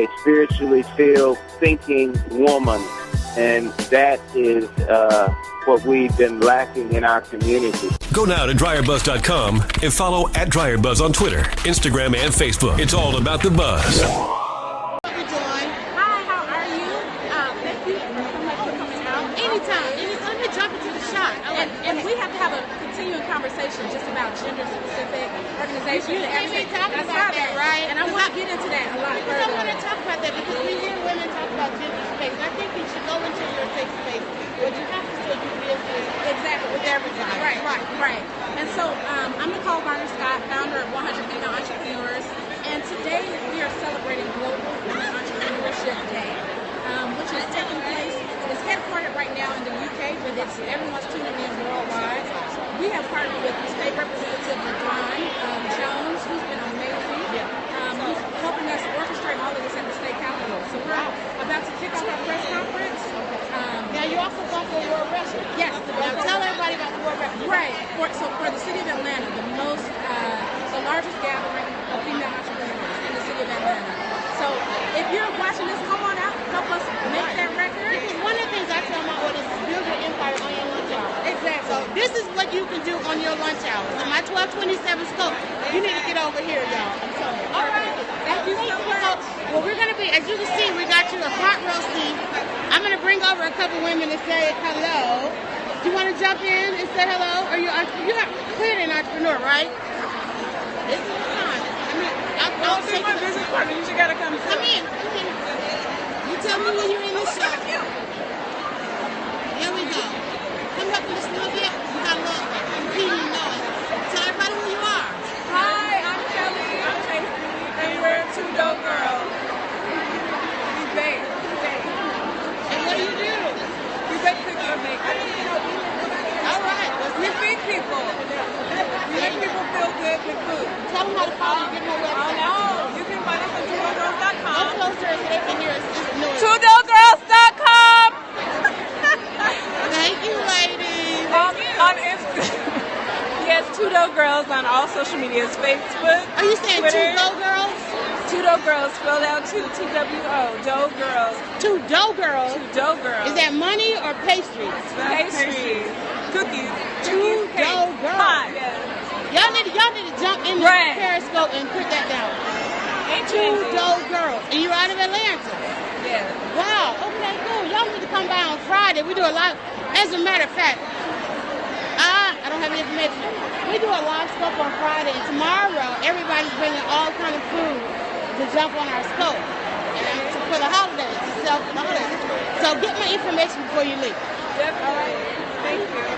a spiritually filled, thinking woman, and that is what we've been lacking in our community. Go now to DryerBuzz.com and follow @DryerBuzz on Twitter, Instagram, and Facebook. It's all about the buzz. And we have to have a continuing conversation just about gender-specific organizations. Talking about that, right? And I want to get into that a lot further. I want to talk about that because we hear women talk about gender space. I think you should go into your safe space, but you have to still do business exactly with everybody. Right. And so I'm Nicole Garner-Scott, founder of 100FemaleEntreprenuers, and today we are celebrating Global Women Entrepreneurship Day, which is taking place. It's headquartered right now in the UK, but everyone's tuning in worldwide. We have partnered with State Representative LaDawn Jones, who's been amazing, who's helping us orchestrate all of this at the state capitol. So we're about to kick off our press conference. Now you also go for World Wrestling. Yes. Now tell everybody about the World Wrestling. Right. So for the city of Atlanta, the largest gathering of female entrepreneurs in the city of Atlanta. So if you're watching this, come on out, help us make that record. Because one of the things I tell my audience is build your empire on your lunch hour. Exactly. So this is what you can do on your lunch hour. So my 1227 scope, you need to get over here, y'all. I'm telling you. All right. Thank you so much. Well, we're going to be, as you can see, we got you a hot roasting. I'm going to bring over a couple women to say hello. Do you want to jump in and say hello? You're clearly an entrepreneur, right? This is fun. I'll take my business partner. You gotta come in. You tell me when you're in the show. Here we go. Come up just a little bit. You got a little competing noise. Tell everybody who you are. Hi, I'm Kelly. I'm Tracy. And we're two dope girls. We bake. And what do you do? We bake cookies and make. All right. We feed people. We make people feel good with food. Tell them how to follow you. Give them a website. You can find us on TwoDopeGirls.com. Go closer so they can hear us. TwoDopeGirls.com. Thank you, ladies. On Instagram. Yes, Two Dope Girls on all social medias. Facebook. Are you saying Twitter. Two Dope Girls? Two Dope Girls, spelled out T-W-O. Dope Girls. Two Dope Girls? Two Dope Girls. Is that money or pastries? Pastries. Cookies. Two Dope Girls. Pie, yes. Y'all need to jump in the Periscope and put that down. Two Dope Girls. And you're out of Atlanta? Yeah. Wow. Okay, cool. Y'all need to come by on Friday. We do a lot. As a matter of fact, I don't have any information. We do a live scope on Friday, and tomorrow everybody's bringing all kind of food to jump on our scope for the holidays, to sell for the holidays. So get my information before you leave. Definitely. All right. Thank you.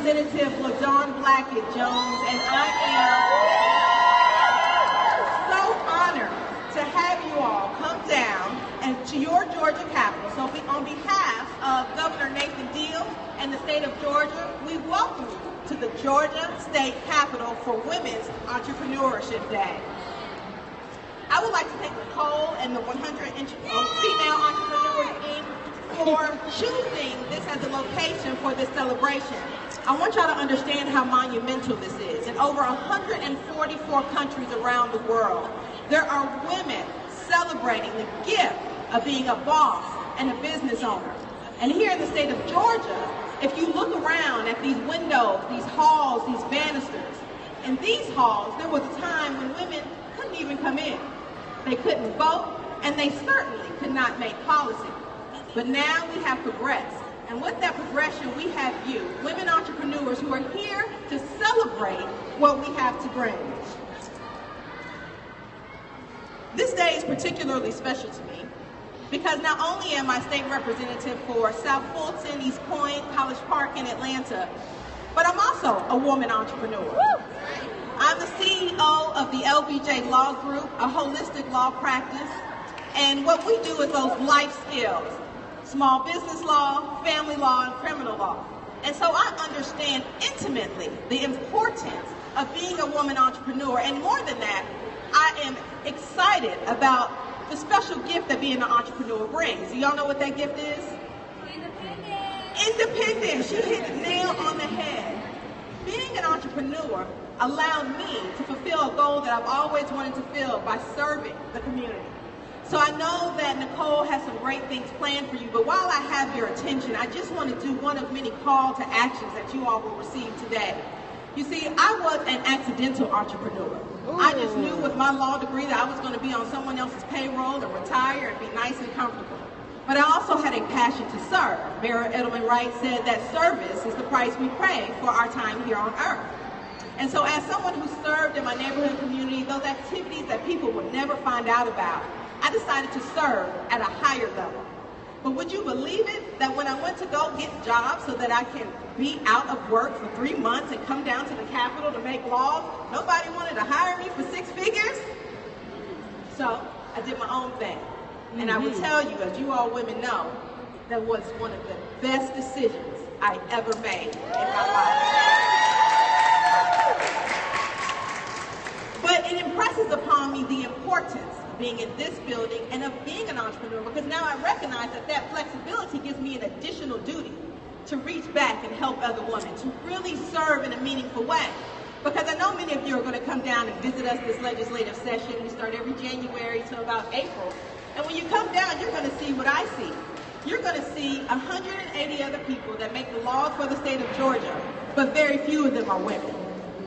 Representative LaDawn Blackett Jones, and I am so honored to have you all come down and to your Georgia Capitol. So on behalf of Governor Nathan Deal and the state of Georgia, we welcome you to the Georgia State Capitol for Women's Entrepreneurship Day. I would like to thank Nicole and the 100 Female Entrepreneurs Inc. for choosing this as a location for this celebration. I want y'all to understand how monumental this is. In over 144 countries around the world, there are women celebrating the gift of being a boss and a business owner. And here in the state of Georgia, if you look around at these windows, these halls, these banisters, in these halls, there was a time when women couldn't even come in. They couldn't vote, and they certainly could not make policy. But now we have progressed. And with that progression, we have you, women entrepreneurs, who are here to celebrate what we have to bring. This day is particularly special to me because not only am I state representative for South Fulton, East Point, College Park in Atlanta, but I'm also a woman entrepreneur. I'm the CEO of the LBJ Law Group, a holistic law practice, and what we do is those life skills, small business law, family law, and criminal law. And so I understand intimately the importance of being a woman entrepreneur, and more than that, I am excited about the special gift that being an entrepreneur brings. Do y'all know what that gift is? Independence. Independence. You hit the nail on the head. Being an entrepreneur allowed me to fulfill a goal that I've always wanted to fulfill by serving the community. So I know that Nicole has some great things planned for you, but while I have your attention, I just want to do one of many call to actions that you all will receive today. You see, I was an accidental entrepreneur. Ooh. I just knew with my law degree that I was going to be on someone else's payroll and retire and be nice and comfortable. But I also had a passion to serve. Mayor Edelman Wright said that service is the price we pay for our time here on earth. And so as someone who served in my neighborhood community, those activities that people would never find out about, I decided to serve at a higher level. But would you believe it that when I went to go get jobs so that I can be out of work for 3 months and come down to the Capitol to make laws, nobody wanted to hire me for 6 figures? So I did my own thing. And I will tell you, as you all women know, that was one of the best decisions I ever made in my life. But it impresses upon me the importance of being in this building and of being an entrepreneur, because now I recognize that that flexibility gives me an additional duty to reach back and help other women, to really serve in a meaningful way. Because I know many of you are going to come down and visit us this legislative session. We start every January till about April. And when you come down, you're going to see what I see. You're going to see 180 other people that make the laws for the state of Georgia, but very few of them are women,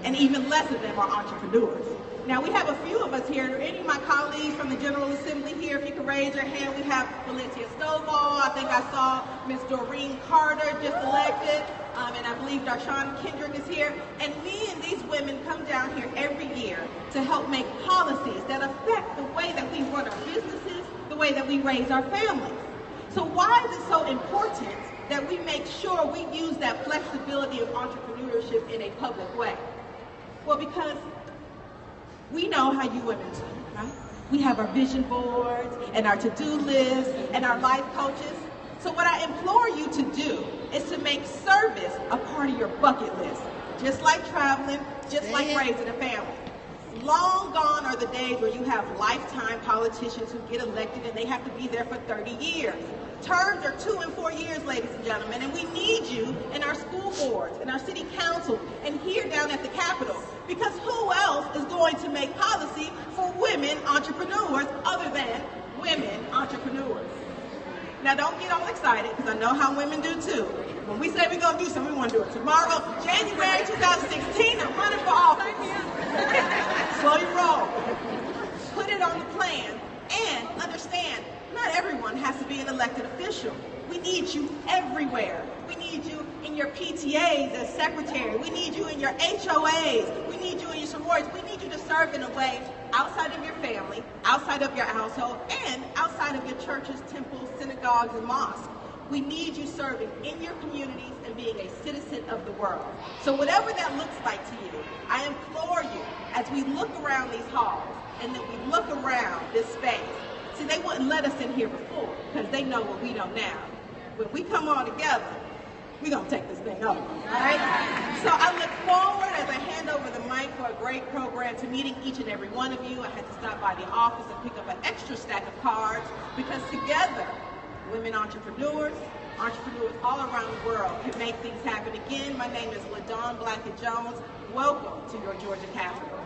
and even less of them are entrepreneurs. Now, we have a few of us here. Are any of my colleagues from the General Assembly here? If you could raise your hand. We have Valencia Stovall. I think I saw Ms. Doreen Carter just elected, and I believe Darshawn Kendrick is here. And me and these women come down here every year to help make policies that affect the way that we run our businesses, the way that we raise our families. So why is it so important that we make sure we use that flexibility of entrepreneurship in a public way? Well, because we know how you women do, right? We have our vision boards and our to-do lists and our life coaches. So what I implore you to do is to make service a part of your bucket list, just like traveling, just like raising a family. Long gone are the days where you have lifetime politicians who get elected and they have to be there for 30 years. Terms are 2 and 4 years, ladies and gentlemen, and we need you in our school boards, in our city council, and here down at the Capitol, because who else is going to make policy for women entrepreneurs other than women entrepreneurs? Now, don't get all excited, because I know how women do too. When we say we're going to do something, we want to do it tomorrow, January 2016, I'm running for office. Slow your roll. Put it on the plan and understand, not everyone has to be an elected official. We need you everywhere. We need you in your PTAs as secretary. We need you in your HOAs. We need you in your sororities. We need you to serve in a way outside of your family, outside of your household, and outside of your churches, temples, synagogues, and mosques. We need you serving in your communities and being a citizen of the world. So whatever that looks like to you, I implore you, as we look around these halls and then we look around this space, see, they wouldn't let us in here before because they know what we know now. When we come all together, we're going to take this thing over, all right? So I look forward, as I hand over the mic for a great program, to meeting each and every one of you. I had to stop by the office and pick up an extra stack of cards because together, women entrepreneurs all around the world can make things happen. Again, my name is LaDawn Blackett-Jones. Welcome to your Georgia capital.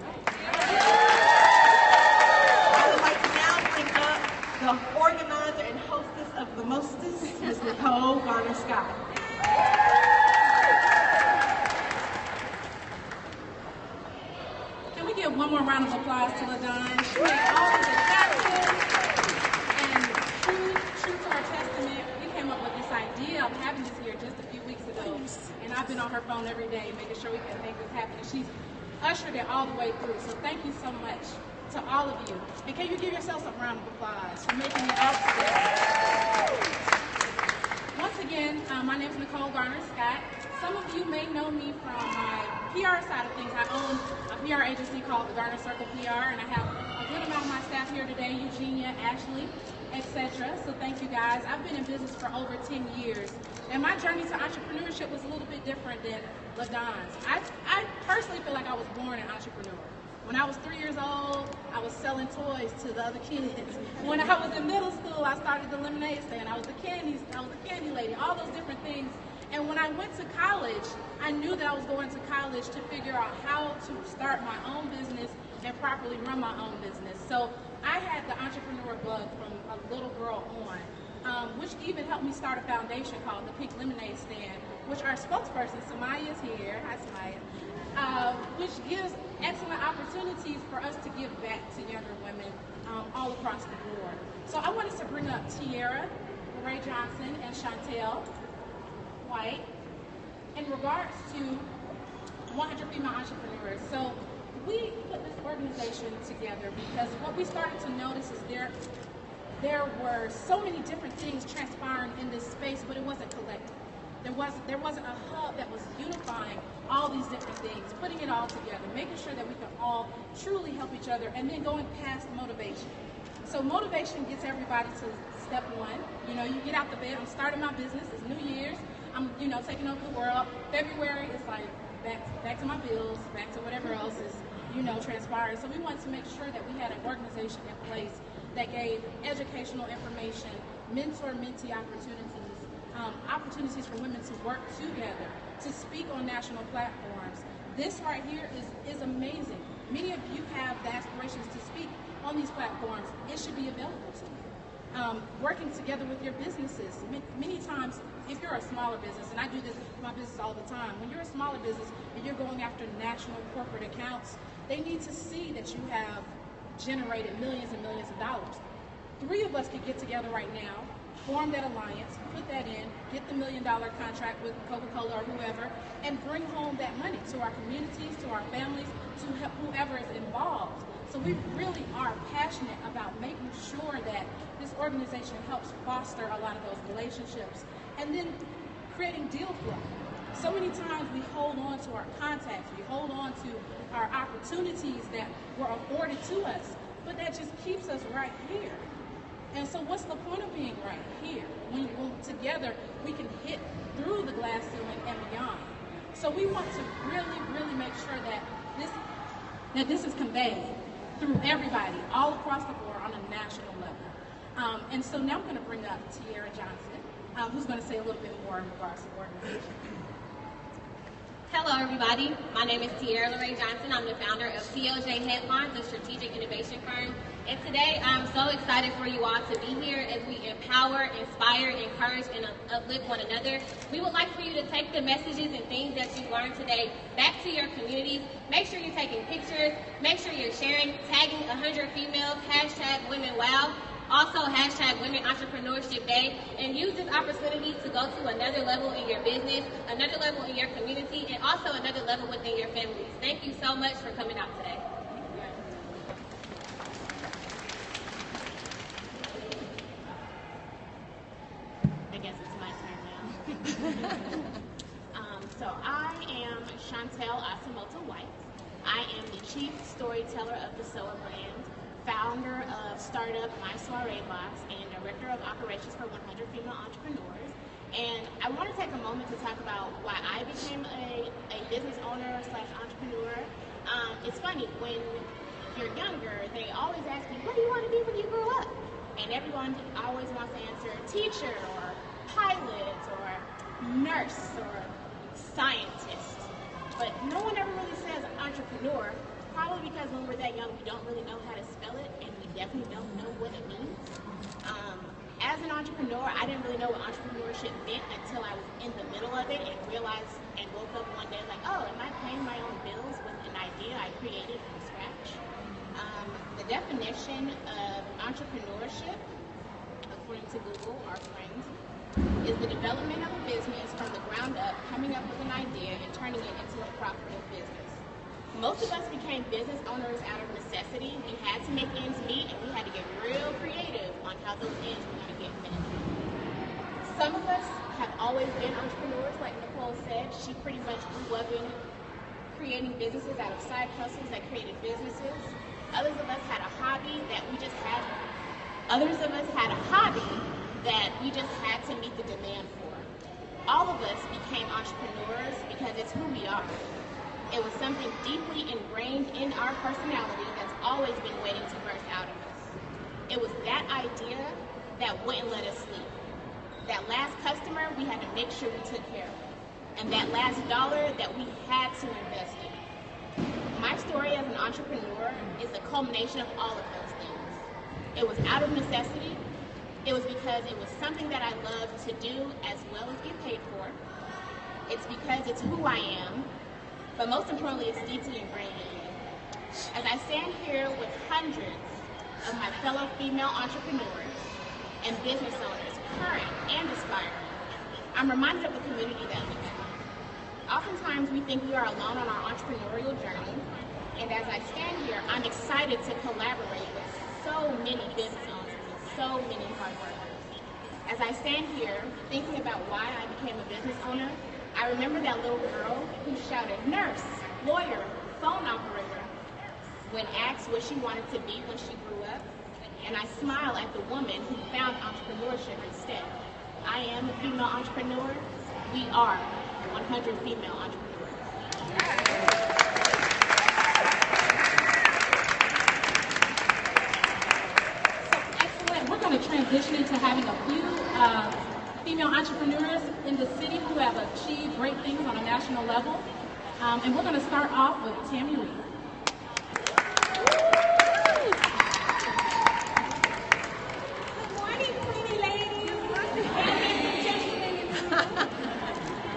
I would like to now bring up the organizer and hostess of the mostest, Ms. Nicole Garner-Scott. Can we give one more round of applause to LaDawn? She made all of the captions, and true to our testament, we came up with this idea of having this here just a few weeks ago, and I've been on her phone every day making sure we can make this happen, and she's ushered it all the way through. So thank you so much to all of you. And can you give yourself a round of applause for making it out today? Once again, my name is Nicole Garner-Scott. Some of you may know me from my PR side of things. I own a PR agency called the Garner Circle PR, and I have a good amount of my staff here today, Eugenia, Ashley, etc. So thank you guys. I've been in business for over 10 years, and my journey to entrepreneurship was a little bit different than LaDawn's. I personally feel like I was born an entrepreneur. When I was 3 years old, I was selling toys to the other kids. When I was in middle school, I started the lemonade stand. I was the candy lady, all those different things. And when I went to college, I knew that I was going to college to figure out how to start my own business and properly run my own business. So I had the entrepreneur bug from a little girl on, which even helped me start a foundation called the Pink Lemonade Stand, which our spokesperson, Samaya, is here. Hi, Samaya. Which gives excellent opportunities for us to give back to younger women all across the board. So I wanted to bring up Tiara, Ray Johnson, and Chantel White in regards to 100 Female Entrepreneurs. So we put this organization together because what we started to notice is there were so many different things transpiring in this space, but it wasn't collective. There wasn't a hub that was unifying all these different things, putting it all together, making sure that we can all truly help each other, and then going past motivation. So motivation gets everybody to step one. You know, you get out the bed, I'm starting my business, it's New Year's, I'm, taking over the world. February, it's like back to my bills, back to whatever else is, transpiring. So we wanted to make sure that we had an organization in place that gave educational information, mentor-mentee opportunities, opportunities for women to work together, to speak on national platforms. This right here is amazing. Many of you have the aspirations to speak on these platforms. It should be available to you. Working together with your businesses. Many times, if you're a smaller business, and I do this with my business all the time, when you're a smaller business and you're going after national corporate accounts, they need to see that you have generated millions and millions of dollars. 3 of us could get together right now, form that alliance, put that in, get the $1 million contract with Coca-Cola or whoever, and bring home that money to our communities, to our families, to whoever is involved. So we really are passionate about making sure that this organization helps foster a lot of those relationships, and then creating deal flow. So many times we hold on to our contacts, we hold on to our opportunities that were afforded to us, but that just keeps us right here. And so what's the point of being right here? When together we can hit through the glass ceiling and beyond. So we want to really, really make sure that this is conveyed through everybody, all across the board on a national level. And so now I'm going to bring up Tiara Johnson, who's going to say a little bit more in regards to the organization. Hello, everybody. My name is Tiara Lorraine Johnson. I'm the founder of TLJ Headlines, a strategic innovation firm. And today, I'm so excited for you all to be here as we empower, inspire, encourage, and uplift one another. We would like for you to take the messages and things that you learned today back to your communities. Make sure you're taking pictures. Make sure you're sharing, tagging 100 females, #WomenWow. Also, #Women Entrepreneurship Day, and use this opportunity to go to another level in your business, another level in your community, and also another level within your families. Thank you so much for coming out today. I guess it's my Soa Brand, founder of startup My Soiree Box, and director of operations for 100 Female Entrepreneurs. And I want to take a moment to talk about why I became a business owner / entrepreneur. It's funny, when you're younger, they always ask you, what do you want to be when you grow up? And everyone always wants to answer teacher or pilot or nurse or scientist. But no one ever really says entrepreneur, probably because when we're that young, we don't really know how to spell it, and we definitely don't know what it means. As an entrepreneur, I didn't really know what entrepreneurship meant until I was in the middle of it and realized and woke up one day like, oh, am I paying my own bills with an idea I created from scratch? The definition of entrepreneurship, according to Google, our friends, is the development of a business from the ground up, coming up with an idea and turning it into a profitable business. Most of us became business owners out of necessity. We had to make ends meet, and we had to get real creative on how those ends were going to get met. Some of us have always been entrepreneurs, like Nicole said. She pretty much grew up in creating businesses out of side hustles that created businesses. Others of us had a hobby that we just had. Others of us had a hobby that we just had to meet the demand for. All of us became entrepreneurs because it's who we are. It was something deeply ingrained in our personality that's always been waiting to burst out of us. It was that idea that wouldn't let us sleep. That last customer we had to make sure we took care of. And that last dollar that we had to invest in. My story as an entrepreneur is a culmination of all of those things. It was out of necessity. It was because it was something that I loved to do as well as get paid for. It's because it's who I am. But most importantly, it's deeply ingrained in me. As I stand here with hundreds of my fellow female entrepreneurs and business owners, current and aspiring, I'm reminded of the community that we have. Oftentimes, we think we are alone on our entrepreneurial journey, and as I stand here, I'm excited to collaborate with so many business owners and so many hard workers. As I stand here, thinking about why I became a business owner, I remember that little girl who shouted, nurse, lawyer, phone operator, when asked what she wanted to be when she grew up, and I smile at the woman who found entrepreneurship instead. I am a female entrepreneur. We are 100 female entrepreneurs. So excellent. We're going to transition into having a few female entrepreneurs in the city who have achieved great things on a national level. And we're going to start off with Tammy Reed. Good morning, pretty ladies. And gentlemen.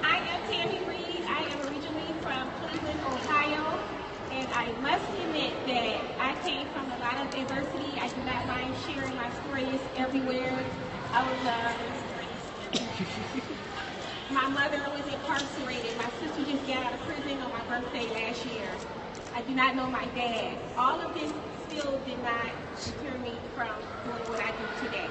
I am Tammy Reed. I am originally from Cleveland, Ohio. And I must admit that I came from a lot of adversity. I do not mind sharing my stories everywhere. My mother was incarcerated. My sister just got out of prison on my birthday last year. I do not know my dad. All of this still did not deter me from doing what I do today.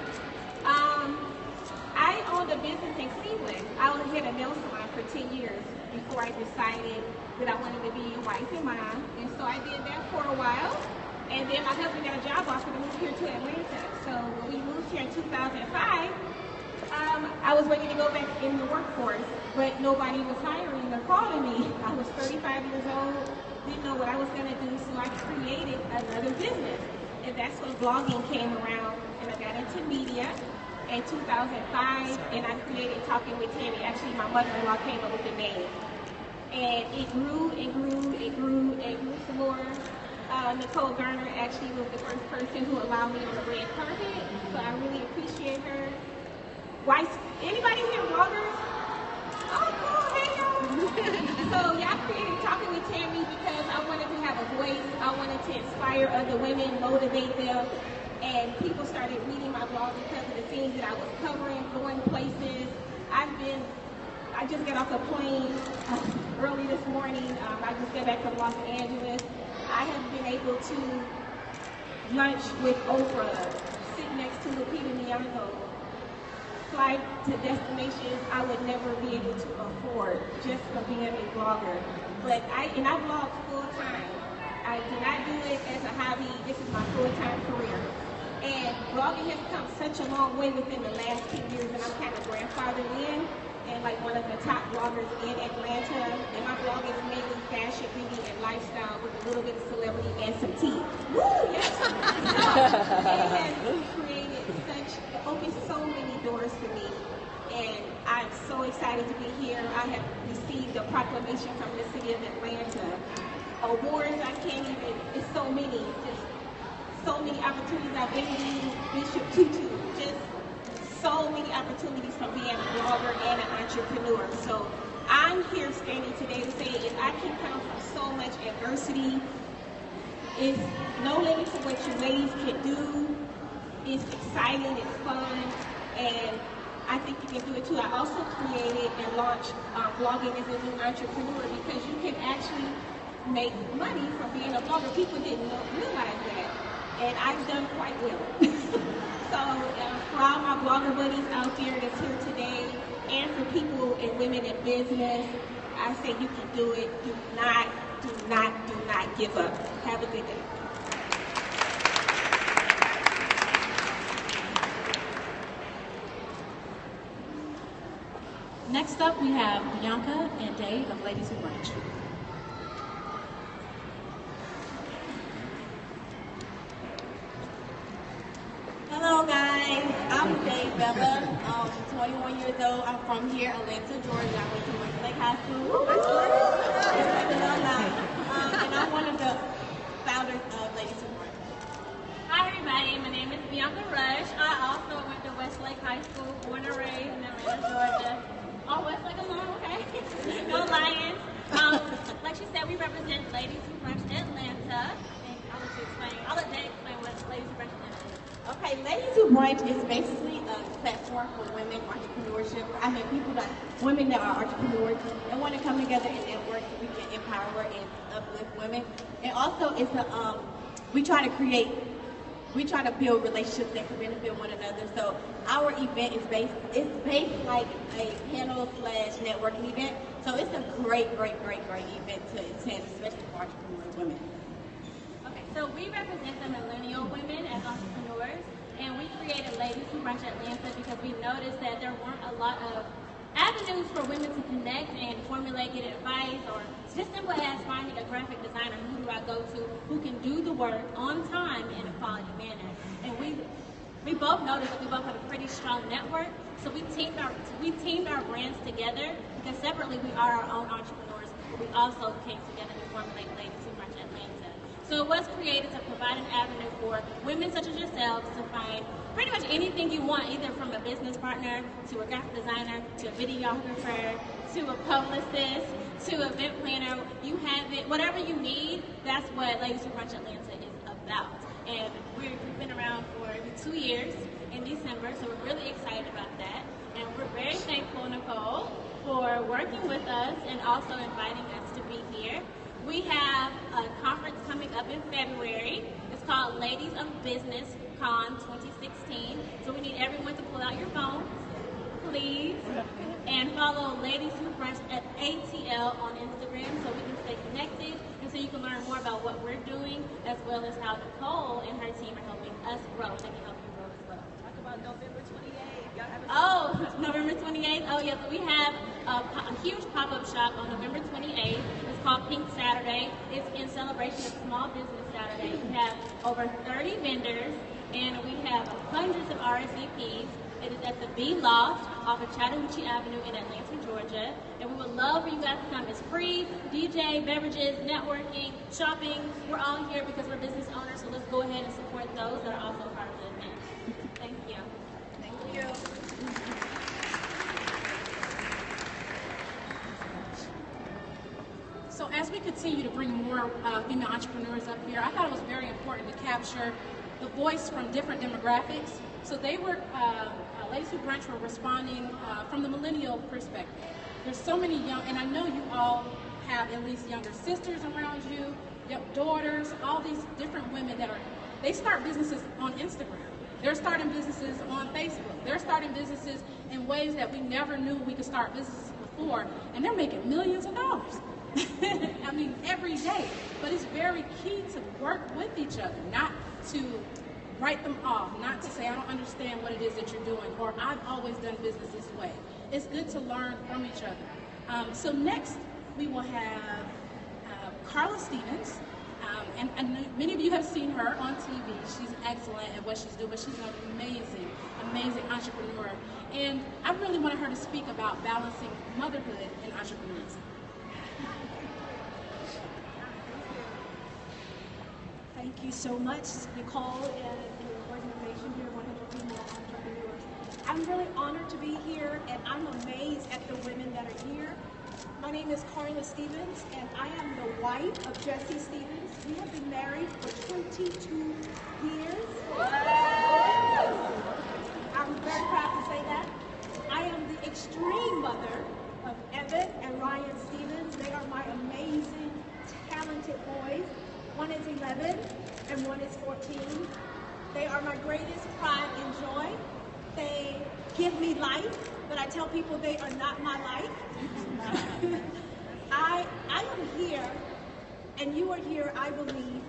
I owned a business in Cleveland. I was at a nail salon for 10 years before I decided that I wanted to be a wife and mom. And so I did that for a while. And then my husband got a job offer to move here to Atlanta. So when we moved here in 2005, I was ready to go back in the workforce, but nobody was hiring or calling me. I was 35 years old, didn't know what I was going to do, so I created another business. And that's when blogging came around, and I got into media in 2005, and I created Talking with Tammy. Actually, my mother-in-law came up with the name. And it grew and grew and grew and grew some more. Nicole Garner actually was the first person who allowed me on the red carpet, so I really appreciate her. Why? Anybody here bloggers? Oh, cool, hey y'all. So y'all created Talking with Tammy because I wanted to have a voice. I wanted to inspire other women, motivate them, and people started reading my blog because of the things that I was covering, going places. I just got off the plane early this morning. I just got back from Los Angeles. I have been able to lunch with Oprah, sit next to Lupita Nyong'o, fly to destinations I would never be able to afford just from being a blogger. But I blog full time. I do not do it as a hobby. This is my full-time career. And blogging has come such a long way within the last 10 years, and I'm kind of grandfathered in, and like one of the top bloggers in Atlanta. And my blog is mainly fashion, beauty, and lifestyle with a little bit of celebrity and some tea. Woo, yes! It has created opened so many doors for me, and I'm so excited to be here. I have received a proclamation from the city of Atlanta. Awards, I can't even, it's so many, just so many opportunities. I've interviewed Bishop Tutu, just so many opportunities from being a blogger and an entrepreneur. So I'm here standing today to say if I can come from so much adversity, it's no limit to what you ladies can do. It's exciting, it's fun, and I think you can do it too. I also created and launched blogging as a new entrepreneur because you can actually make money from being a blogger. People didn't realize that, and I've done quite well. So for all my blogger buddies out there that's here today, and for people and women in business, I say you can do it. Do not give up. Have a good day. Next up, we have Bianca and Dave of Ladies Who Brunch. Hello guys, I'm Dave Bella. I'm 21 years old. I'm from here, Atlanta, Georgia. I went to Westlake High School. And I'm one of the founders of Ladies Who Brunch. Hi everybody, my name is Bianca Rush. I also went to Westlake High School, born and raised in Atlanta, Georgia. Oh, Westlake alone, okay. No Lions. Like she said, we represent Ladies Who Brunch Atlanta. And I'll let Dave explain what Ladies Who Brunch Atlanta is. Okay, Ladies Who Brunch is basically a platform for women entrepreneurship. Women that are entrepreneurs and want to come together and network so we can empower and uplift women. And also, it's we try to build relationships that can benefit one another. So our event is based like a panel/networking event. So it's a great event to attend, especially for entrepreneur women. Okay, so we represent the millennial women as entrepreneurs, and we created Ladies Who Brunch Atlanta because we noticed that there weren't a lot of avenues for women to connect and formulate, get advice, or just simple as finding a graphic designer. Who do I go to who can do the work on time in a quality manner? And we both noticed that we both have a pretty strong network, so we teamed our brands together because separately we are our own entrepreneurs, but we also came together to formulate Ladies Who Brunch Atlanta. So it was created to provide an avenue for women such as yourselves to find pretty much anything you want, either from a business partner, to a graphic designer, to a videographer, to a publicist, to an event planner. You have it, whatever you need, that's what Ladies Who Brunch Atlanta is about. And we've been around for 2 years in December, so we're really excited about that. And we're very thankful, Nicole, for working with us and also inviting us to be here. We have a conference coming up in February. It's called Ladies of Business Con 2016. So we need everyone to pull out your phones, please, and follow Ladies Who Brunch at ATL on Instagram so we can stay connected and so you can learn more about what we're doing as well as how Nicole and her team are helping us grow. They can help you grow as well. Talk about November 28th. Y'all have a November 28th. Oh, yeah. So we have a huge pop-up shop on November 28th. It's called Pink Saturday. It's in celebration of Small Business Saturday. We have over 30 vendors, and we have hundreds of RSVPs. It is at the B Loft off of Chattahoochee Avenue in Atlanta, Georgia. And we would love for you guys to come. It's free, DJ, beverages, networking, shopping. We're all here because we're business owners, so let's go ahead and support those that are also part of the event. Thank you. Thank you. So as we continue to bring more female entrepreneurs up here, I thought it was very important to capture the voice from different demographics. So they were, Ladies Who Brunch were responding from the millennial perspective. There's so many young, and I know you all have at least younger sisters around you, daughters, all these different women that they start businesses on Instagram. They're starting businesses on Facebook. They're starting businesses in ways that we never knew we could start businesses before, and they're making millions of dollars. I mean, every day. but it's very key to work with each other, not to write them off, not to say, I don't understand what it is that you're doing, or I've always done business this way. It's good to learn from each other. So next, we will have Carla Stevens. And many of you have seen her on TV. She's excellent at what she's doing, but she's an amazing, amazing entrepreneur. And I really wanted her to speak about balancing motherhood and entrepreneurship. Thank you so much, Nicole, and your organization here, 100 Female Entrepreneurs. I'm really honored to be here, and I'm amazed at the women that are here. My name is Carla Stevens, and I am the wife of Jesse Stevens. We have been married for 22 years. I'm very proud to say that. I am the extreme mother of Evan and Ryan Stevens. They are my amazing, talented boys. One is 11 and one is 14. They are my greatest pride and joy. They give me life, but I tell people they are not my life. I am here, and you are here, I believe,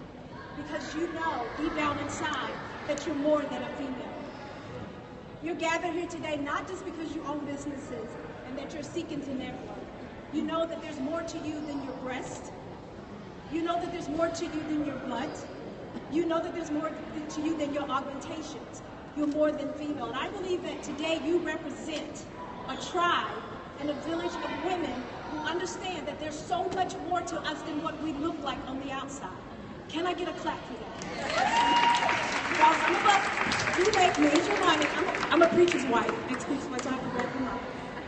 because you know deep down inside that you're more than a female. You're gathered here today not just because you own businesses and that you're seeking to network. You know that there's more to you than your breast. You know that there's more to you than your butt. You know that there's more to you than your augmentations. You're more than female. And I believe that today you represent a tribe and a village of women who understand that there's so much more to us than what we look like on the outside. Can I get a clap for that? Now, some of us do make major money. I'm a preacher's wife. Excuse me, so I have to break them up.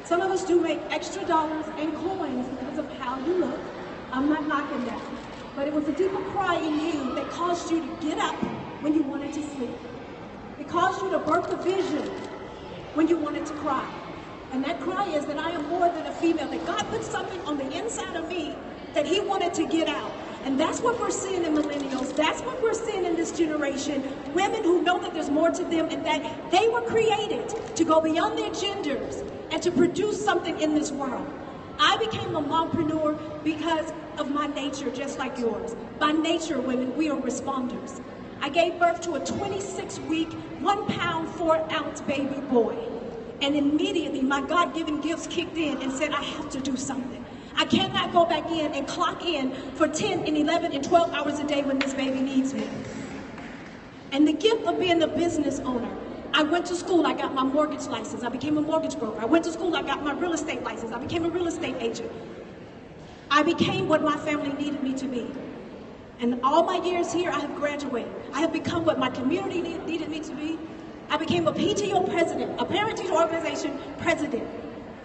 Some of us do make extra dollars and coins because of how you look. I'm not knocking that. But it was a deeper cry in you that caused you to get up when you wanted to sleep. It caused you to birth a vision when you wanted to cry. And that cry is that I am more than a female, that God put something on the inside of me that he wanted to get out. And that's what we're seeing in millennials. That's what we're seeing in this generation. Women who know that there's more to them and that they were created to go beyond their genders and to produce something in this world. I became a mompreneur because of my nature, just like yours. By nature, women, we are responders. I gave birth to a 26-week, 1 pound, 4 ounce baby boy. And immediately my God-given gifts kicked in and said, I have to do something. I cannot go back in and clock in for 10 and 11 and 12 hours a day when this baby needs me. And the gift of being a business owner, I went to school, I got my mortgage license, I became a mortgage broker. I went to school, I got my real estate license, I became a real estate agent. I became what my family needed me to be. And all my years here, I have graduated. I have become what my community needed me to be. I became a PTO president, a parent-teacher organization president.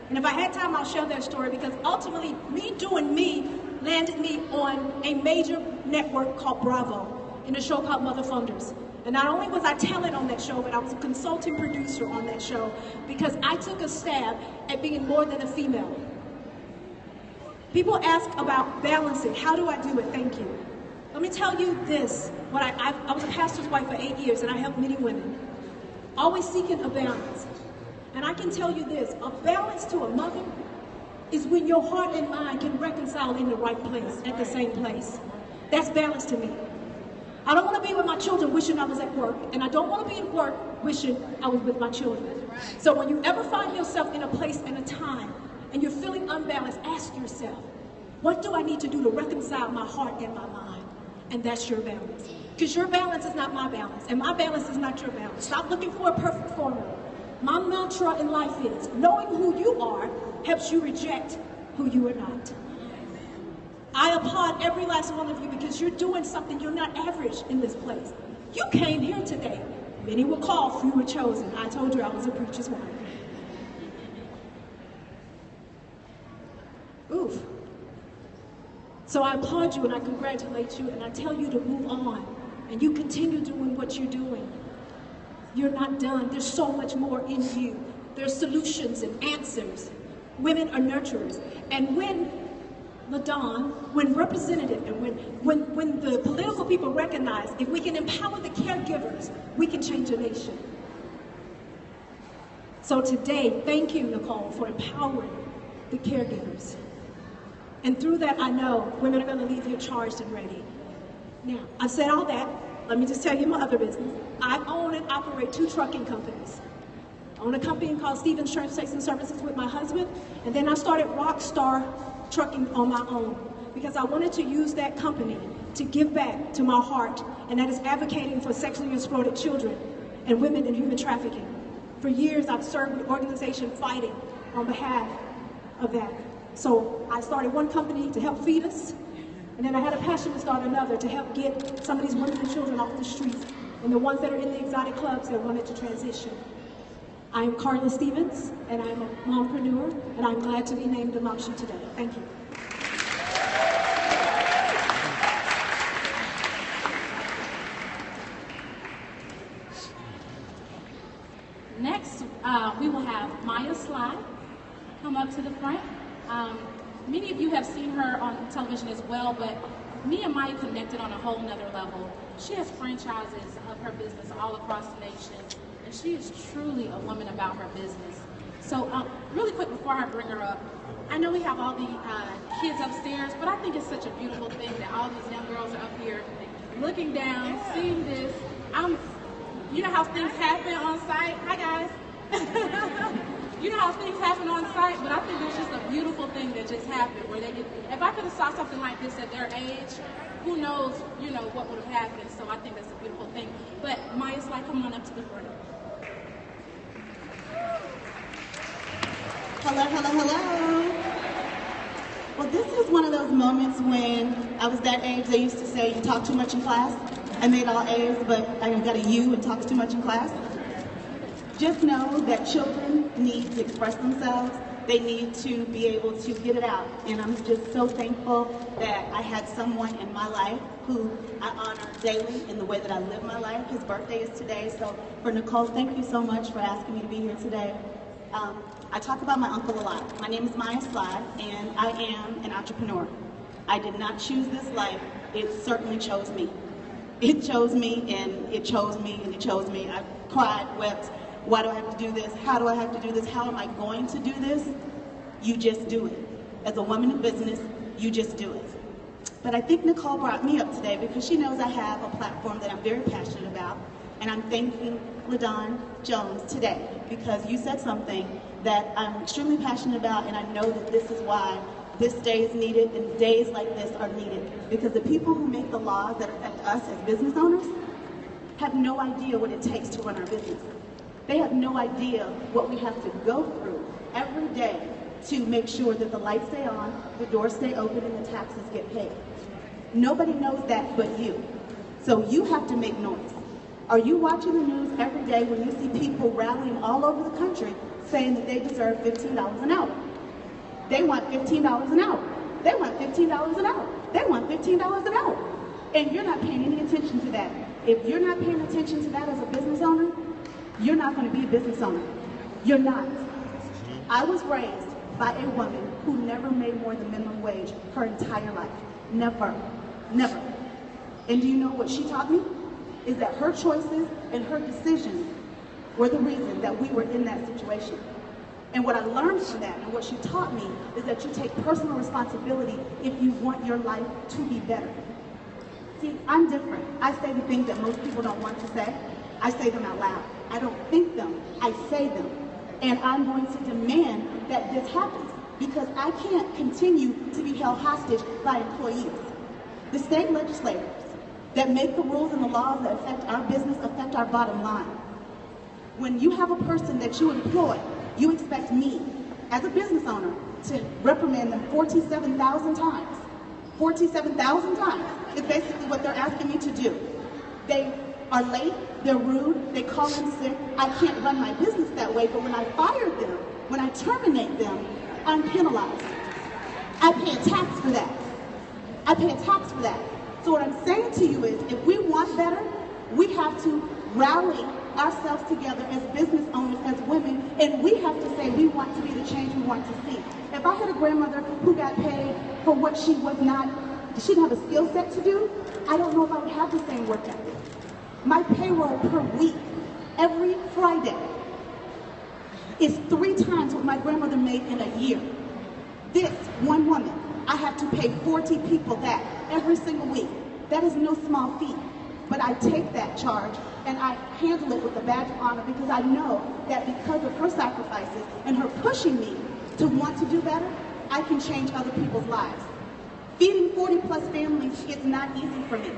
And if I had time, I'll share that story because ultimately, me doing me landed me on a major network called Bravo in a show called Mother Funders. And not only was I talent on that show, but I was a consulting producer on that show because I took a stab at being more than a female. People ask about balancing. How do I do it? Thank you. Let me tell you this. I was a pastor's wife for 8 years, and I helped many women. Always seeking a balance. And I can tell you this, a balance to a mother is when your heart and mind can reconcile in the right place, at the same place. That's balance to me. I don't want to be with my children wishing I was at work, and I don't want to be at work wishing I was with my children. So when you ever find yourself in a place and a time, and you're feeling unbalanced, ask yourself, what do I need to do to reconcile my heart and my mind? And that's your balance. Because your balance is not my balance, and my balance is not your balance. Stop looking for a perfect formula. My mantra in life is, knowing who you are helps you reject who you are not. I applaud every last one of you because you're doing something. You're not average in this place. You came here today. Many were called, few were chosen. I told you I was a preacher's wife. Oof. So I applaud you and I congratulate you and I tell you to move on and you continue doing what you're doing. You're not done. There's so much more in you. There's solutions and answers. Women are nurturers. And when LaDawn, when representative and when the political people recognize if we can empower the caregivers, we can change a nation. So today, thank you, Nicole, for empowering the caregivers. And through that, I know women are going to leave here charged and ready. Now, I've said all that. Let me just tell you my other business. I own and operate 2 trucking companies. I own a company called Stevens Transportation Services with my husband, and then I started Rockstar Trucking on my own because I wanted to use that company to give back to my heart, and that is advocating for sexually exploited children and women in human trafficking. For years, I've served with organizations fighting on behalf of that. So I started one company to help feed us, and then I had a passion to start another to help get some of these women and children off the streets and the ones that are in the exotic clubs that wanted to transition. I am Carla Stevens, and I'm a mompreneur, and I'm glad to be named a Momshi today. Thank you. Next, we will have Maya Sly come up to the front. Many of you have seen her on television as well, but me and Maya connected on a whole nother level. She has franchises of her business all across the nation, and she is truly a woman about her business. So really quick before I bring her up, I know we have all the kids upstairs, but I think it's such a beautiful thing that all these young girls are up here looking down, seeing this. You know how things happen on site? Hi guys. You know how things happen on site, but I think it's just a beautiful thing that just happened where they get, if I could have saw something like this at their age, who knows, you know, what would have happened. So I think that's a beautiful thing. But Maya's like, come on up to the front. Hello, hello, hello. Well, this is one of those moments when I was that age, they used to say, you talk too much in class. I made all A's, but I got a U and talks too much in class. Just know that children need to express themselves. They need to be able to get it out. And I'm just so thankful that I had someone in my life who I honor daily in the way that I live my life. His birthday is today. So for Nicole, thank you so much for asking me to be here today. I talk about my uncle a lot. My name is Maya Sly, and I am an entrepreneur. I did not choose this life. It certainly chose me. It chose me, and it chose me, and it chose me. I cried, wept. Why do I have to do this? How do I have to do this? How am I going to do this? You just do it. As a woman in business, you just do it. But I think Nicole brought me up today because she knows I have a platform that I'm very passionate about, and I'm thanking LaDon Jones today because you said something that I'm extremely passionate about, and I know that this is why this day is needed and days like this are needed, because the people who make the laws that affect us as business owners have no idea what it takes to run our business. They have no idea what we have to go through every day to make sure that the lights stay on, the doors stay open, and the taxes get paid. Nobody knows that but you. So you have to make noise. Are you watching the news every day when you see people rallying all over the country saying that they deserve $15 an hour? They want $15 an hour. They want $15 an hour. They want $15 an hour. And you're not paying any attention to that. If you're not paying attention to that as a business owner, you're not going to be a business owner. You're not. I was raised by a woman who never made more than minimum wage her entire life. Never. Never. And do you know what she taught me? Is that her choices and her decisions were the reason that we were in that situation. And what I learned from that and what she taught me is that you take personal responsibility if you want your life to be better. See, I'm different. I say the things that most people don't want to say. I say them out loud. I don't think them, I say them. And I'm going to demand that this happens because I can't continue to be held hostage by employees. The state legislators that make the rules and the laws that affect our business affect our bottom line. When you have a person that you employ, you expect me, as a business owner, to reprimand them 47,000 times. 47,000 times is basically what they're asking me to do. They are late, they're rude, they call in sick. I can't run my business that way, but when I fire them, when I terminate them, I'm penalized. I pay a tax for that. I pay a tax for that. So what I'm saying to you is, if we want better, we have to rally ourselves together as business owners, as women, and we have to say we want to be the change we want to see. If I had a grandmother who got paid for what she was not, she didn't have a skill set to do, I don't know if I would have the same work ethic. My payroll per week, every Friday, is 3 times what my grandmother made in a year. This one woman, I have to pay 40 people that every single week. That is no small feat. But I take that charge and I handle it with a badge of honor because I know that because of her sacrifices and her pushing me to want to do better, I can change other people's lives. Feeding 40+ families is not easy for me.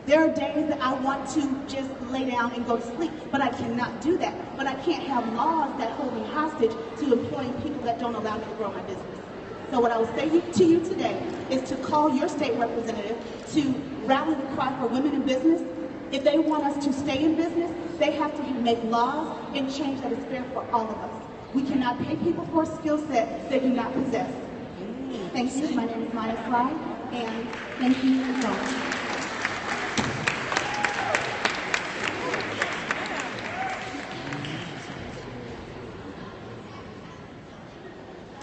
There are days that I want to just lay down and go to sleep, but I cannot do that. But I can't have laws that hold me hostage to employing people that don't allow me to grow my business. So what I will say to you today is to call your state representative to rally the cry for women in business. If they want us to stay in business, they have to make laws and change that is fair for all of us. We cannot pay people for a skill set they do not possess. Thank you. My name is Maya Sly, and thank you so much.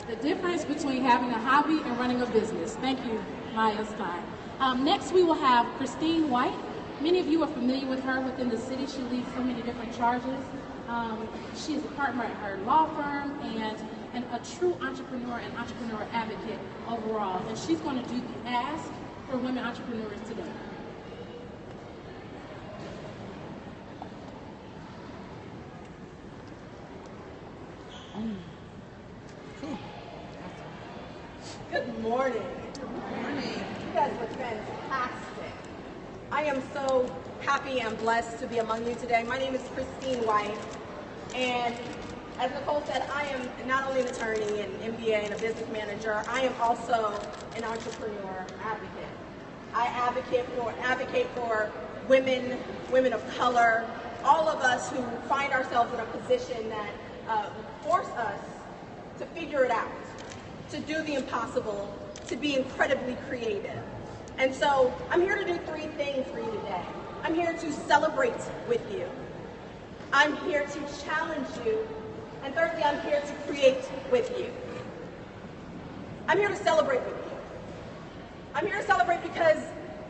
The difference between having a hobby and running a business. Thank you, Maya Stein. Next, we will have Christine White. Many of you are familiar with her within the city. She leads so many different charges. She is a partner at her law firm and a true entrepreneur and entrepreneur advocate overall. And she's going to do the Ask for Women Entrepreneurs today. Good morning. Good morning. You guys look fantastic. I am so happy and blessed to be among you today. My name is Christine White, and as Nicole said, I am not only an attorney and MBA and a business manager, I am also an entrepreneur advocate. I advocate for women of color, all of us who find ourselves in a position that force us to figure it out, to do the impossible, to be incredibly creative. And so I'm here to do 3 things for you today. I'm here to celebrate with you. I'm here to challenge you. And thirdly, I'm here to create with you. I'm here to celebrate with you. I'm here to celebrate because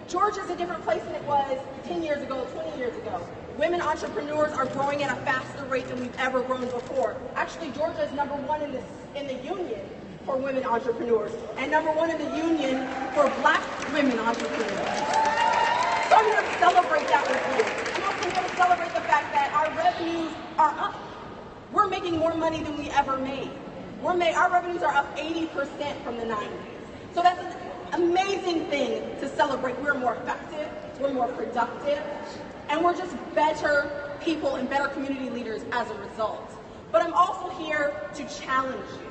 Georgia's a different place than it was 10 years ago, 20 years ago. Women entrepreneurs are growing at a faster rate than we've ever grown before. Actually, Georgia is #1 in the union for women entrepreneurs, and #1 in the union for Black women entrepreneurs. So I'm here to celebrate that with you. I'm also here to celebrate the fact that our revenues are up. We're making more money than we ever made. Our revenues are up 80% from the 90s. So that's an amazing thing to celebrate. We're more effective, we're more productive, and we're just better people and better community leaders as a result. But I'm also here to challenge you.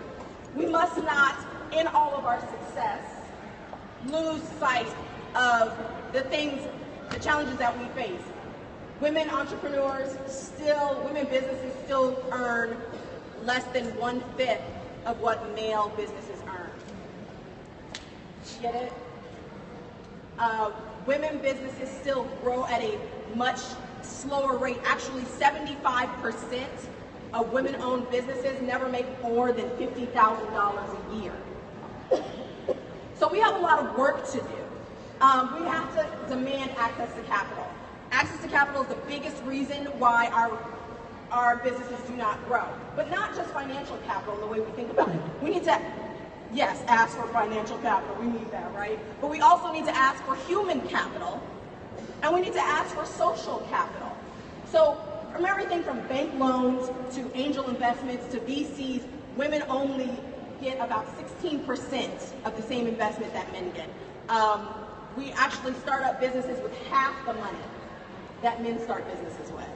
We must not, in all of our success, lose sight of the challenges that we face. Women businesses still earn less than 1/5 of what male businesses earn. Get it? Women businesses still grow at a much slower rate. Actually, 75% of women-owned businesses never make more than $50,000 a year. So we have a lot of work to do. We have to demand access to capital. Access to capital is the biggest reason why our businesses do not grow. But not just financial capital in the way we think about it. We need to, yes, ask for financial capital. We need that, right? But we also need to ask for human capital, and we need to ask for social capital. So from everything from bank loans to angel investments to VCs, women only get about 16% of the same investment that men get. We actually start up businesses with half the money that men start businesses with.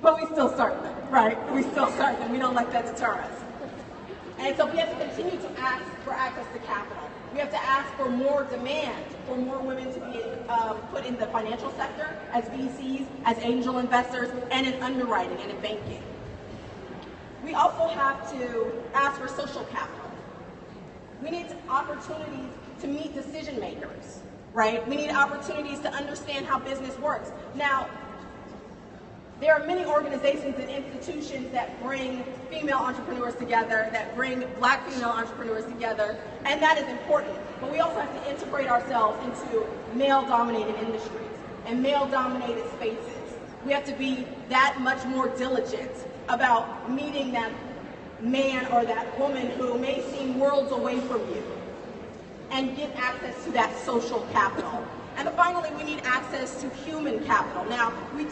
But we still start them, right? We still start them. We don't let that deter us. And so we have to continue to ask for access to capital. We have to ask for more demand for more women to be put in the financial sector as VCs, as angel investors, and in underwriting and in banking. We also have to ask for social capital. We need opportunities to meet decision makers, right? We need opportunities to understand how business works. Now, there are many organizations and institutions that bring female entrepreneurs together, that bring Black female entrepreneurs together, and that is important. But we also have to integrate ourselves into male-dominated industries and male-dominated spaces. We have to be that much more diligent about meeting that man or that woman who may seem worlds away from you and get access to that social capital. And finally, we need access to human capital. Now, we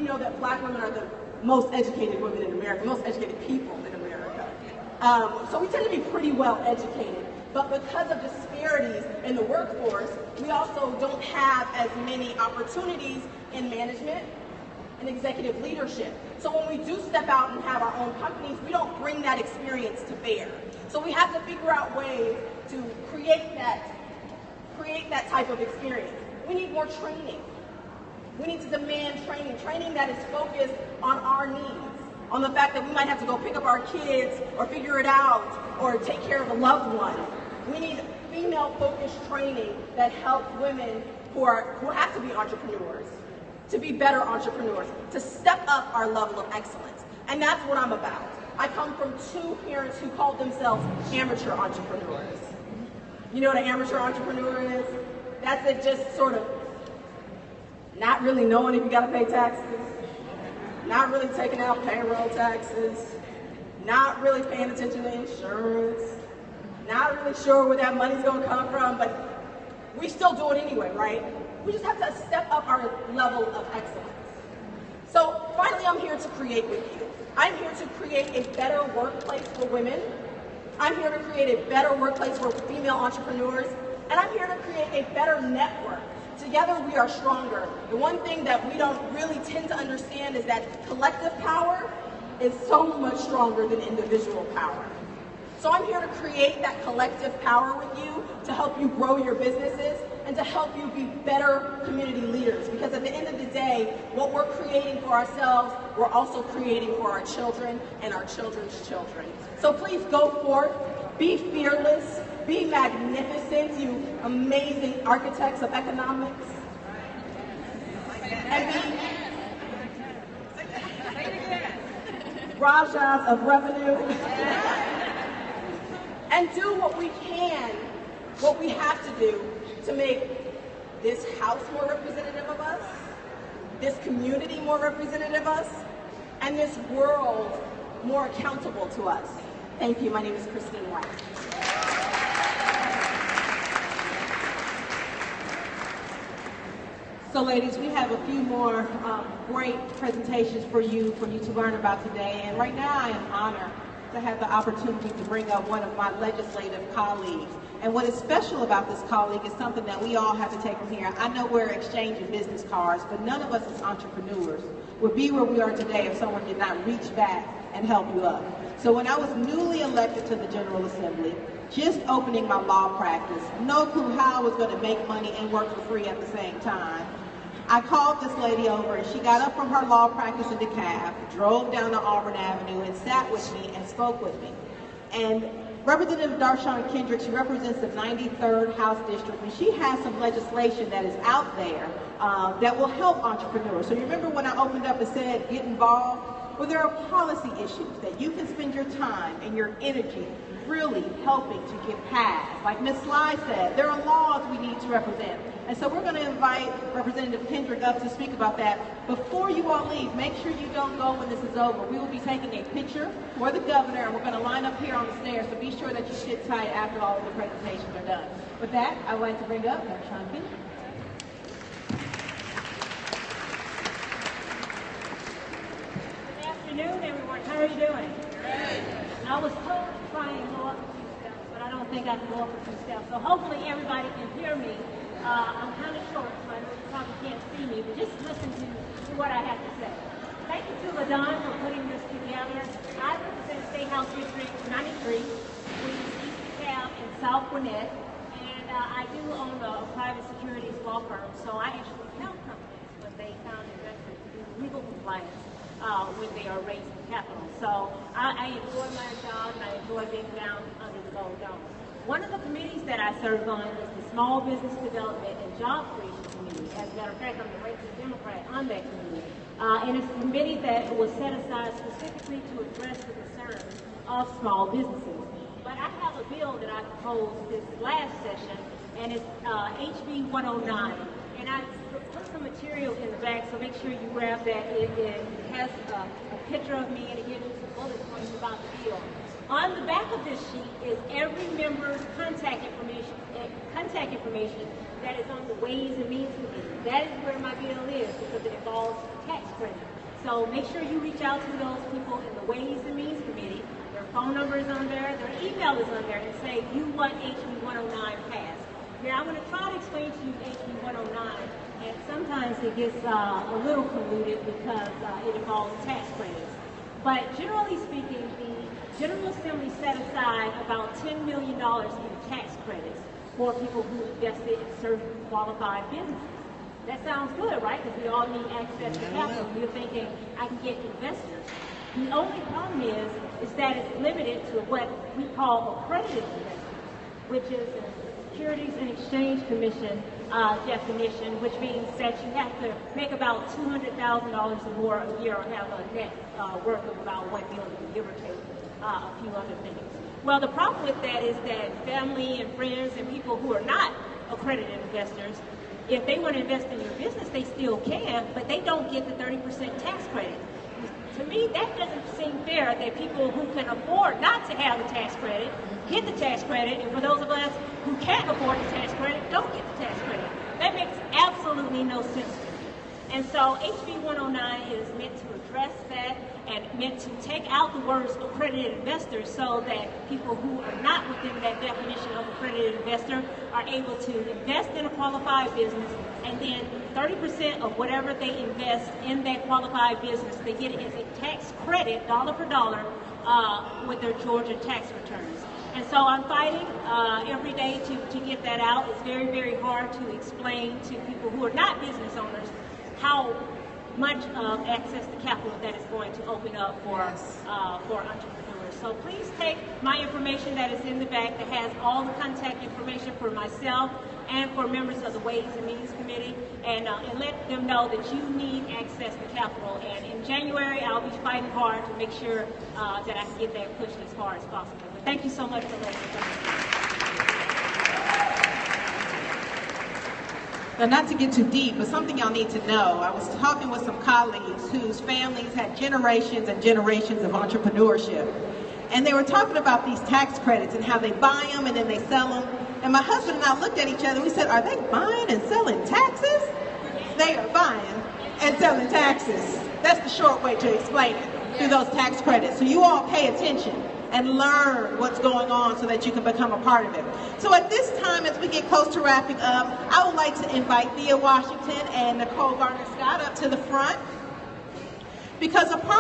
know that black women are the most educated women in America, most educated people in America. So we tend to be pretty well educated. But because of disparities in the workforce, we also don't have as many opportunities in management and executive leadership. So when we do step out and have our own companies, we don't bring that experience to bear. So we have to figure out ways to create that type of experience. We need more training. We need to demand training that is focused on our needs, on the fact that we might have to go pick up our kids or figure it out or take care of a loved one. We need female-focused training that helps women who have to be entrepreneurs, to be better entrepreneurs, to step up our level of excellence. And that's what I'm about. I come from two parents who called themselves amateur entrepreneurs. You know what an amateur entrepreneur is? That's it, just sort of not really knowing if you gotta pay taxes, not really taking out payroll taxes, not really paying attention to insurance, not really sure where that money's gonna come from, but we still do it anyway, right? We just have to step up our level of excellence. So finally, I'm here to create with you. I'm here to create a better workplace for women. I'm here to create a better workplace for female entrepreneurs. And I'm here to create a better network. Together we are stronger. The one thing that we don't really tend to understand is that collective power is so much stronger than individual power. So I'm here to create that collective power with you to help you grow your businesses and to help you be better community leaders. Because at the end of the day, what we're creating for ourselves, we're also creating for our children and our children's children. So please go forth, be fearless, be magnificent, you amazing architects of economics. And be Rajas of revenue. And do what we can, what we have to do to make this house more representative of us, this community more representative of us, and this world more accountable to us. Thank you. My name is Christine White. So ladies, we have a few more great presentations for you to learn about today. And right now I am honored to have the opportunity to bring up one of my legislative colleagues. And what is special about this colleague is something that we all have to take from here. I know we're exchanging business cards, but none of us as entrepreneurs would be where we are today if someone did not reach back and help you up. So when I was newly elected to the General Assembly, just opening my law practice, no clue how I was going to make money and work for free at the same time, I called this lady over and she got up from her law practice in DeKalb, drove down to Auburn Avenue and sat with me and spoke with me. And Representative Darshawn Kendrick, she represents the 93rd House District, and she has some legislation that is out there that will help entrepreneurs. So you remember when I opened up and said, get involved? Well, there are policy issues that you can spend your time and your energy really helping to get passed. Like Ms. Sly said, there are laws we need to represent. And so we're going to invite Representative Kendrick up to speak about that. Before you all leave, make sure you don't go when this is over. We will be taking a picture for the governor, and we're going to line up here on the stairs, so be sure that you sit tight after all of the presentations are done. With that, I would like to bring up Darshawn Kendrick. Good afternoon, everyone. How are you doing? Great. I was told to try and go up a few steps, but I don't think I can go up a few steps. So hopefully everybody can hear me. I'm kind of short, so I know you probably can't see me, but just listen to what I have to say. Thank you to LaDon for putting this together. I represent State House District 93, which is East DeKalb and South Gwinnett, and I do own a private securities law firm, so I actually help companies when they found investors to do legal compliance when they are raising capital. So I enjoy my job, and I enjoy being down under the gold dome. One of the committees that I serve on is the Small Business Development and Job Creation Committee. As a matter of fact, I'm the Racist Democrat on that committee. And it's a committee that was set aside specifically to address the concerns of small businesses. But I have a bill that I proposed this last session, and it's HB 109. And I put some material in the back, so make sure you grab that. It has a picture of me, and it gives you some bullet points about the deal. On the back of this sheet is every member's contact information that is on the Ways and Means Committee. That is where my deal is, because it involves tax credit. So make sure you reach out to those people in the Ways and Means Committee. Their phone number is on there, their email is on there, and say you want HB 109 passed. Now I'm going to try to explain to you HB 109, and sometimes it gets a little polluted because it involves tax credits. But generally speaking, the General Assembly set aside about $10 million in tax credits for people who invested in certain qualified businesses. That sounds good, right? Because we all need access to capital. You're thinking, I can get investors. The only problem is that it's limited to what we call accredited investors, which is a Securities and Exchange Commission definition, which means that you have to make about $200,000 or more a year or have a net worth of about $1 million, give or take a few other things. Well, the problem with that is that family and friends and people who are not accredited investors, if they want to invest in your business, they still can, but they don't get the 30% tax credit. To me, that doesn't seem fair that people who can afford not to have the tax credit get the tax credit, and for those of us who can't afford the tax credit don't get the tax credit. That makes absolutely no sense to me. And so HB 109 is meant to address that and meant to take out the words accredited investors so that people who are not within that definition of accredited investor are able to invest in a qualified business, and then 30% of whatever they invest in that qualified business, they get it as a tax credit, dollar for dollar, with their Georgia tax returns. And so I'm fighting every day to get that out. It's very, very hard to explain to people who are not business owners how much of access to capital that is going to open up for entrepreneurs. So please take my information that is in the back that has all the contact information for myself and for members of the Ways and Means Committee, and let them know that you need access to capital. And in January, I'll be fighting hard to make sure that I can get that pushed as far as possible. But thank you so much for letting me come. Now, not to get too deep, but something y'all need to know. I was talking with some colleagues whose families had generations and generations of entrepreneurship. And they were talking about these tax credits and how they buy them and then they sell them. And my husband and I looked at each other and we said, are they buying and selling taxes? They are buying and selling taxes. That's the short way to explain it, through those tax credits. So you all pay attention and learn what's going on so that you can become a part of it. So at this time, as we get close to wrapping up, I would like to invite Thea Washington and Nicole Garner-Scott up to the front, because a part